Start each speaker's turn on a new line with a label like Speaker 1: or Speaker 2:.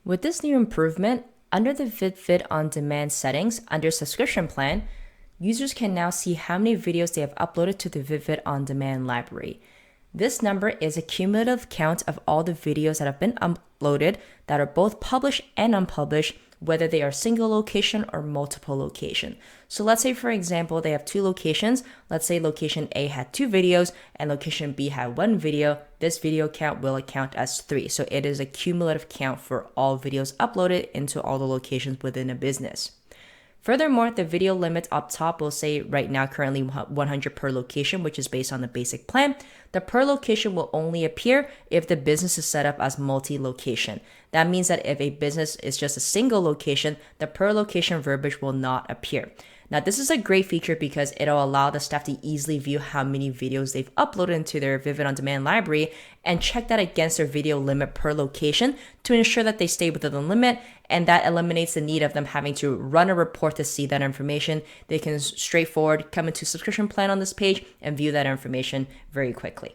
Speaker 1: With this new improvement, under the FitVID on-demand settings under subscription plan, users can now see how many videos they have uploaded to the FitVID on-demand library. This number is a cumulative count of all the videos that have been uploaded that are both published and unpublished, whether they are single location or multiple location. So let's say, for example, they have two locations. Let's say location A had 2 videos and location B had 1 video. This video count will count as 3. So it is a cumulative count for all videos uploaded into all the locations within a business. Furthermore, the video limit up top will say right now currently 100 per location, which is based on the basic plan. The per location will only appear if the business is set up as multi-location. That means that if a business is just a single location, the per location verbiage will not appear. Now, this is a great feature because it'll allow the staff to easily view how many videos they've uploaded into their FitVID on-demand library and check that against their video limit per location to ensure that they stay within the limit, and that eliminates the need of them having to run a report to see that information. They can straightforward come into subscription plan on this page and view that information very quickly.